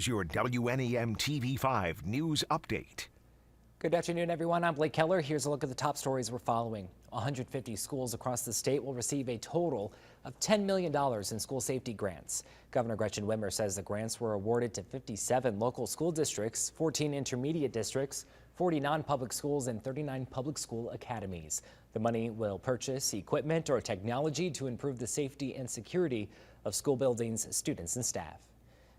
Your WNEM TV5 news update. Good afternoon, everyone. I'm Blake Keller. Here's a look at the top stories we're following. 150 schools across the state will receive a total of $10 million in school safety grants. Governor Gretchen Whitmer says the grants were awarded to 57 local school districts, 14 intermediate districts, 40 non-public schools, and 39 public school academies. The money will purchase equipment or technology to improve the safety and security of school buildings, students, and staff.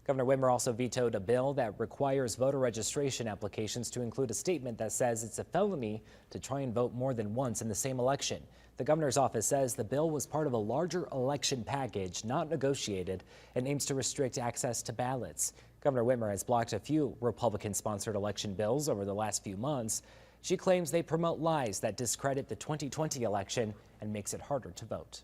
Governor Whitmer also vetoed a bill that requires voter registration applications to include a statement that says it's a felony to try and vote more than once in the same election. The governor's office says the bill was part of a larger election package not negotiated and aims to restrict access to ballots. Governor Whitmer has blocked a few Republican-sponsored election bills over the last few months. She claims they promote lies that discredit the 2020 election and makes it harder to vote.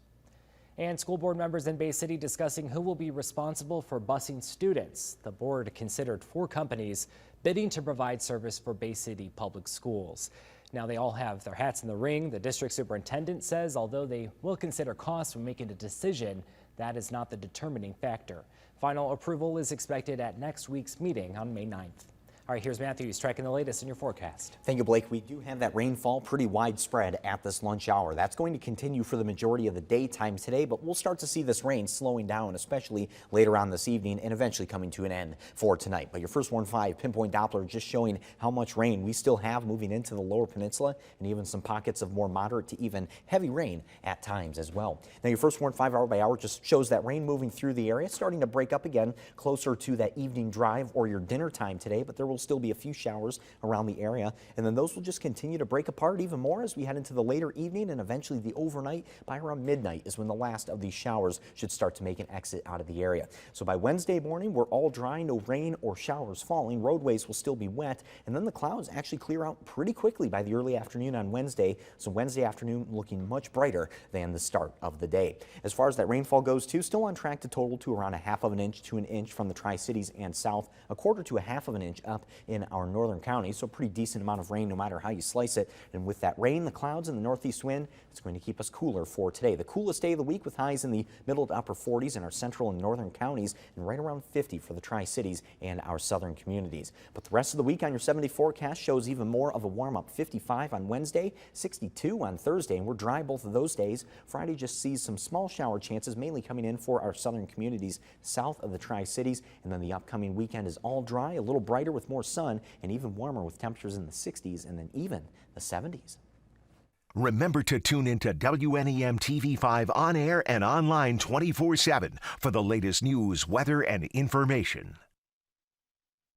And school board members in Bay City discussing who will be responsible for busing students. The board considered 4 companies bidding to provide service for Bay City public schools. Now they all have their hats in the ring. The district superintendent says although they will consider costs when making a decision, that is not the determining factor. Final approval is expected at next week's meeting on May 9th. All right, here's Matthew. He's tracking the latest in your forecast. Thank you, Blake. We do have that rainfall pretty widespread at this lunch hour. That's going to continue for the majority of the daytime today, but we'll start to see this rain slowing down, especially later on this evening and eventually coming to an end for tonight. But your first 1.5 pinpoint Doppler just showing how much rain we still have moving into the lower peninsula and even some pockets of more moderate to even heavy rain at times as well. Now your first 1.5 hour by hour just shows that rain moving through the area, starting to break up again closer to that evening drive or your dinner time today, but there will still be a few showers around the area, and then those will just continue to break apart even more as we head into the later evening and eventually the overnight. By around midnight is when the last of these showers should start to make an exit out of the area. So by Wednesday morning, we're all dry, no rain or showers falling. Roadways will still be wet, and then the clouds actually clear out pretty quickly by the early afternoon on Wednesday. So Wednesday afternoon looking much brighter than the start of the day. As far as that rainfall goes too, still on track to total to around 1/2 of an inch to an inch from the Tri-Cities and south, 1/4 to 1/2 of an inch up in our northern counties, so pretty decent amount of rain no matter how you slice it. And with that rain, the clouds, and the northeast wind, it's going to keep us cooler for today. The coolest day of the week with highs in the middle to upper 40s in our central and northern counties and right around 50 for the Tri-Cities and our southern communities. But the rest of the week on your 7-day forecast shows even more of a warm-up. 55 on Wednesday, 62 on Thursday, and we're dry both of those days. Friday just sees some small shower chances, mainly coming in for our southern communities south of the Tri-Cities, and then the upcoming weekend is all dry, a little brighter with more sun, and even warmer with temperatures in the 60s and then even the 70s. Remember to tune into WNEM TV5 on air and online 24/7 for the latest news, weather, and information.